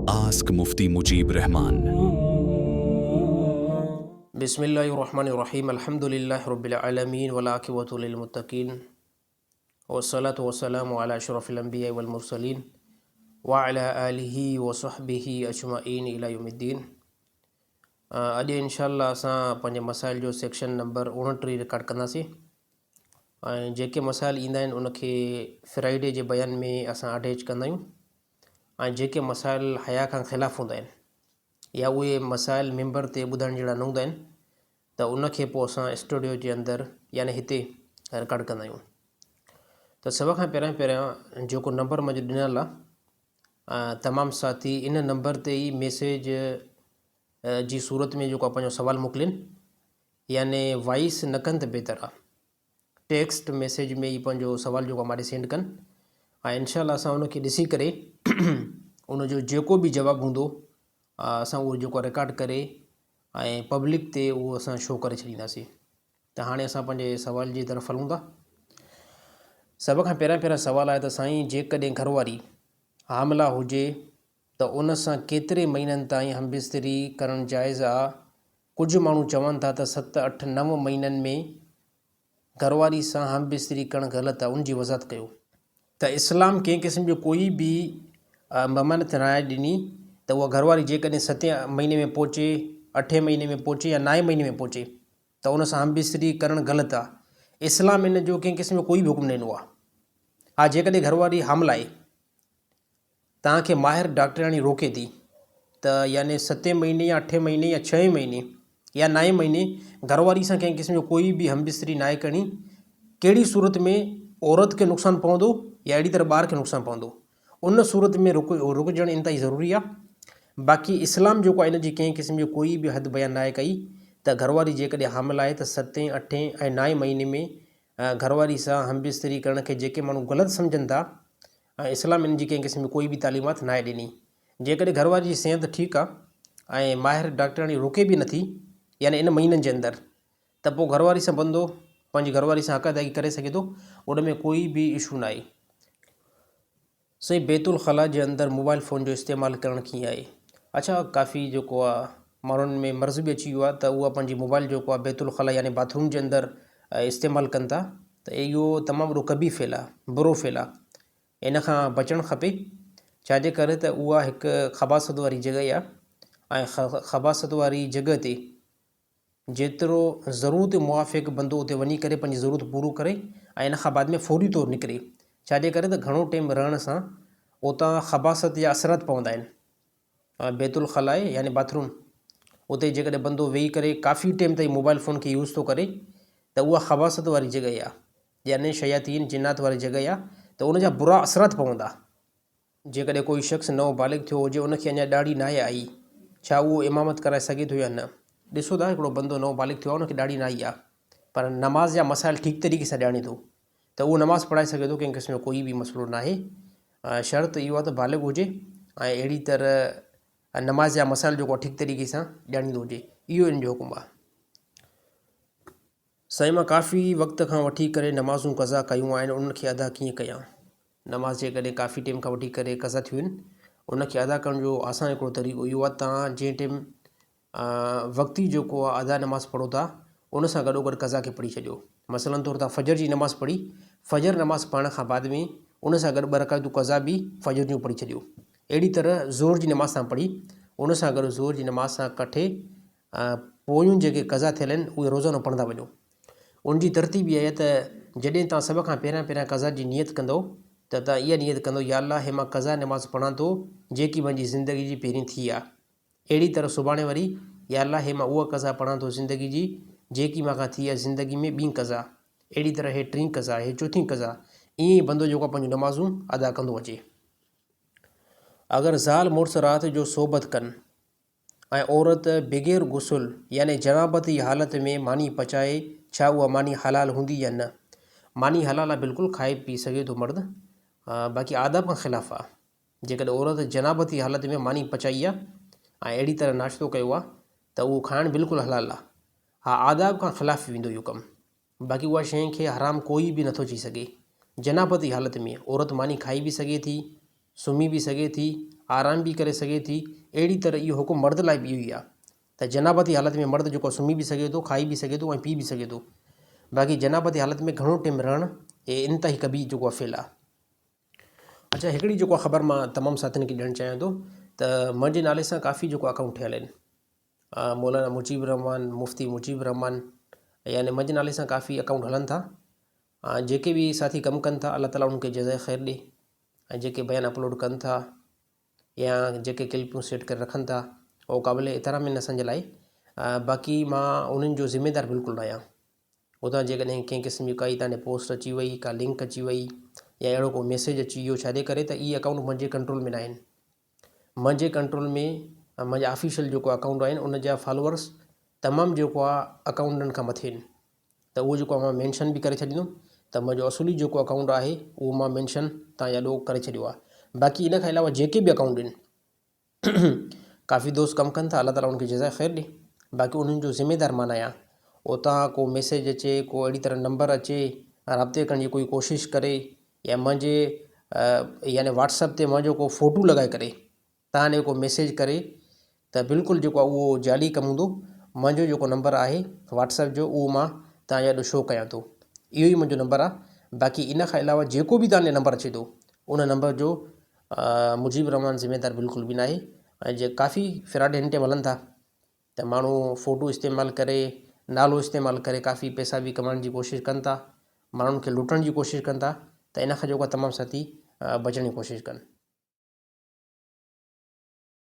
Ask Mufti Mujib Rahman. बिस्मिल्लाहिर्रहमानिर्रहीम अल्हम्दुलिल्लाहि रब्बिल आलमीन वल आक़िबतु लिल मुत्तक़ीन वस्सलातु वस्सलामु अला अशरफिल अंबिया वल मुरसलीन व अला आलिहि व सहबिहि अजमईन इला यौमिद्दीन। अॼु इंशाअल्लाह असां पंहिंजे मसाइल जो सेक्शन नंबर 29 रिकॉर्ड कंदासीं ऐं जेके मसाइल ईंदा आहिनि उनखे फ्राइडे जे बयान में असां अटैच कंदा आहियूं ऐं जेके मसाइल हया खां ख़िलाफ़ हूंदा आहिनि या उहे मसाइल मेंबर ते ॿुधण जहिड़ा न हूंदा आहिनि त उनखे पोइ असां स्टूडियो जे अंदरि यानी हिते रिकॉर्ड कंदा आहियूं। त सभ खां पहिरियां जेको नंबर मुंहिंजो ॾिनल आहे तमामु साथी इन नंबर ते ई मैसेज जी सूरत में जेको आहे पंहिंजो सुवालु मोकिलिनि यानी वॉइस न कनि त बहितर आहे, टेक्स्ट मैसेज में ई पंहिंजो सुवालु जेको आहे मां ॾे सेंड कनि ऐं इनशाअल्लाह असां उनखे ॾिसी करे उनजो जेको बि जवाबु हूंदो असां उहो जेको रिकॉर्ड करे ऐं पब्लिक ते उहो असां शो करे छॾींदासीं। त हाणे असां पंहिंजे सवाल जी तरफ़ हलूं था। सभ खां पहिरियां सवाल आहे त साईं, जेकॾहिं घरवारी हामला हुजे त उन सां केतिरे महीननि ताईं हमबिस्तरी करणु जाइज़ आहे? कुझु माण्हू चवनि था त 7, 8, 9 महीननि में घरवारी सां हमबिस्तरी करणु ग़लति आहे, उनजी वज़ाहत कयो। त इस्लाम कंहिं क़िस्म जो कोई बि ममानत न आहे ॾिनी त उहा घरवारी जेकॾहिं 7 महीने में पहुचे, 8 महीने में पहुचे या 9 महीने में पहुचे त उन सां हमबिस्तरी करणु ग़लति आहे। इस्लाम इन जो कंहिं क़िस्म जो कोई बि हुकुम न ॾिनो आहे। हा, जेकॾहिं घरवारी हामला आहे, तव्हांखे माहिर डॉक्टराणी रोके थी त यानी 7 महीने या 8 महीने या 6 महीने या 9 महीने घरवारी सां कंहिं क़िस्म जो कोई बि हमबिस्तरी न आहे करणी, कहिड़ी सूरत में औरत खे नुक़सानु पवंदो या अहिड़ी तरह ॿार खे नुक़सानु पवंदो, उन सूरत में रुकजणु इंतहाई ज़रूरी आहे। बाक़ी इस्लाम जेको आहे इन जी कंहिं क़िस्म जो कोई बि हद बयानु न आहे कई त घरवारी जेकॾहिं हामिल आहे त 7, 8 ऐं 9 महीने में घरवारी सां हमबिस्तरी करण खे जेके माण्हू ग़लति सम्झनि था, इस्लाम इन जी कंहिं क़िस्म जो कोई बि तालीमात न आहे ॾिनी। जेकॾहिं घरवारी जी सिहत ठीकु आहे ऐं माहिर डॉक्टराणी रोके बि नथी यानी इन महीननि जे अंदरि, त पोइ घरवारी सां बंदो पंहिंजी घरवारी सां हक़दारी करे सघे थो, उन में कोई बि इशू न आहे। सही, बैतुल ख़ला जे अंदरि मोबाइल फ़ोन जो इस्तेमालु करणु कीअं आहे? अच्छा, काफ़ी जेको आहे माण्हुनि में मर्ज़ बि अची वियो आहे त उहा पंहिंजी मोबाइल जेको आहे बैतुल ख़ला यानी बाथरूम जे अंदरि इस्तेमालु कनि था, त इहो तमामु वॾो कबी फ़ेल आहे, बुरो फ़ेल आहे। इन खां बचणु खपे, छाजे करे त उहा हिकु ख़बासत वारी जॻह आहे ऐं ख़बासत वारी जॻह ते जेतिरो ज़रूरत मुआफ़िक़ बंदो उते वञी करे पंहिंजी ज़रूरत पूरो करे ऐं इन खां बाद में फौरी तौरु निकिरे, छाजे करे त घणो टाइम रहण सां उतां ख़बासत या असरात पवंदा आहिनि। बैतुल ख़ला आहे यानी बाथरूम, उते जेकॾहिं बंदो वेही करे काफ़ी टाइम ताईं मोबाइल फ़ोन खे यूज़ थो करे त उहा ख़बासत वारी जॻह आहे यानी शयातीन जिन्नात वारी जॻह आहे, त उनजा बुरा असरात पवंदा। जेकॾहिं कोई शख़्स नओं बालिग़ थियो हुजे, उनखे अञा ॾाढ़ी न आहे आई, छा उहो इमामत कराए सघे थो या न? ॾिसो था, हिकिड़ो बंदो नओं बालिग़ थियो आहे, उनखे ॾाढ़ी न आई आहे पर नमाज़ जा मसाइल ठीकु तरीक़े सां ॼाणे थो, त उहो नमाज़ पढ़ाए सघे थो, कंहिं क़िस्म जो कोई बि मसइलो न आहे। शर्त इहो आहे त बालिग़ हुजे ऐं अहिड़ी तरह नमाज़ जा मसाइल जेको आहे ठीकु तरीक़े सां ॼाणींदो हुजे, इहो इन जो हुकुम आहे। साईं, मां काफ़ी वक़्त खां वठी करे नमाज़ूं क़ज़ा कयूं आहिनि, उनखे अदा कीअं कयां? नमाज़ जेकॾहिं काफ़ी टाइम खां वठी करे क़ज़ा थियूं आहिनि, उनखे अदा करण जो आसान हिकिड़ो तरीक़ो इहो आहे, तव्हां जंहिं टाइम वक़्ती जेको आहे अदा नमाज़ पढ़ो था, उन सां गॾोगॾु क़ज़ा खे पढ़ी छॾियो। मसलन तौरु तव्हां फजर जी नमाज़ पढ़ी, फजर नमाज़ पढ़ण खां बाद में उन सां गॾु 2 रकातूं क़ज़ा बि फजर जूं पढ़ी छॾियो। अहिड़ी तरह ज़ोर जी नमाज़ तव्हां पढ़ी, उन सां गॾु ज़ोर जी नमाज़ सां कठे पोयूं जेके क़ज़ा थियल आहिनि उहे रोज़ानो पढ़ंदा वञो। उनजी तरतीब इहा आहे त जॾहिं तव्हां सभ खां पहिरियां क़ज़ा जी नियत कंदो त तव्हां इहा नियत कंदो, या अल्लाह, हे मां क़ज़ा नमाज़ पढ़ां थो जेकी मुंहिंजी ज़िंदगी जी पहिरीं थी आहे। अहिड़ी तरह सुभाणे वरी, या अल्लाह, हे मां उहा क़ज़ा पढ़ां थो ज़िंदगी जी जेकी मां खां थी आहे ज़िंदगी में 2 क़ज़ा, अहिड़ी तरह हे 3 क़ज़ा, हे 4थी क़ज़ा, ईअं ई बंदो जेको आहे पंहिंजूं नमाज़ूं अदा कंदो अचे। अगरि ज़ाल मुड़ुस राति जो सोबत कनि ऐं औरत बग़ैर गुसुल यानी जनाबत जी हालत में मानी पचाए, छा उहा मानी हलाल हूंदी या न? मानी हलाल आहे, बिल्कुलु खाए पी सघे थो मर्द, बाक़ी आदाब खां ख़िलाफ़ु आहे। जेकॾहिं औरत जनाबत जी हालत में मानी पचाई आहे ऐं अहिड़ी तरह नाश्तो कयो आहे त उहो खाइणु बिल्कुलु हलाल आहे। हा, आदाब खां ख़िलाफ़ु वेंदो इहो कमु, बाक़ी उहा शइ खे हराम कोई बि नथो चई सघे। जनाबत जी हालत में औरत मानी खाई बि सघे थी, सुम्ही बि सघे थी आराम भी करे सघे थी, अहिड़ी तरह इहो हुकुम मर्द लाइ बि इहो ई आहे त जनाबती हालत में मर्द जेको सुम्ही बि सघे थो, खाई बि सघे थो ऐं पी बि सघे थो। बाक़ी जनाबती हालत में घणो टाइम रहणु हे इंतिहाई कबीर जेको आहे फेल आहे। अच्छा, हिकिड़ी जेको ख़बर मां तमामु साथियुनि खे ॾियणु चाहियां थो त मुंहिंजे नाले सां काफ़ी जेको अकाउंट ठहियल आहिनि, मौलाना मुजीब रहमान, मुफ्ती मुजीब रहमान, यानी मुंहिंजे नाले सां काफ़ी अकाउंट हलनि था। जेके बि साथी कमु कनि था, अल्लाह ताला उनखे जज़ाए ख़ैर ॾे, ऐं जेके बयान अपलोड कनि था या जेके क्लिपूं सेट करे रखनि था, उहो क़ाबिल एतिराम आहिनि असांजे लाइ। बाक़ी मां उन्हनि जो ज़िम्मेदार बिल्कुलु न आहियां। उतां जेकॾहिं कंहिं क़िस्म जी काई तव्हांजे पोस्ट अची वई, का लिंक अची वई या अहिड़ो को मैसेज अची वियो, छाजे करे त इहे अकाउंट मुंहिंजे कंट्रोल में न आहिनि। मुंहिंजे कंट्रोल में मुंहिंजा ऑफिशियल जेको अकाउंट आहिनि उन जा फॉलोअर्स तमामु जेको आहे अकाउंटनि खां मथे आहिनि, त उहो जेको आहे मां मैंशन बि करे छॾींदुमि त मुंहिंजो असुली जेको अकाउंट आहे उहो मां मैंशन तव्हां यादो करे छॾियो आहे। बाक़ी इन खां अलावा जेके बि अकाउंट आहिनि काफ़ी दोस्त कमु कनि था, अल्लाह ताला उनखे जज़ाए ख़ैर ॾे। बाक़ी उन्हनि जो ज़िम्मेदार मां न आहियां। उतां को मैसेज अचे, को अहिड़ी तरह नंबर अचे, राब्ते करण जी कोई कोशिशि करे, या मुंहिंजे यानी व्हाट्सअप ते मुंहिंजो को फ़ोटू लॻाए करे तव्हां ने को मैसेज करे, त बिल्कुलु जेको आहे उहो जाली कमु हूंदो। मुंहिंजो जेको नंबर आहे व्हाट्सअप जो उहो मां तव्हां यादो शो कयां थो, इहो ई मुंहिंजो नंबर आहे। बाक़ी इन खां अलावा जेको बि तव्हांजे नंबर अचे थो उन नंबर जो मुजीब रहमान ज़िम्मेदार बिल्कुलु बि न आहे। ऐं जे काफ़ी फ्रॉड हिन टाइम हलनि था त माण्हू फ़ोटो इस्तेमालु करे, नालो इस्तेमालु करे काफ़ी पैसा बि कमाइण जी कोशिशि कनि था, माण्हुनि खे लुटण जी कोशिशि कनि था, त इन खां जेको आहे तमामु साथी बचण जी कोशिशि कनि।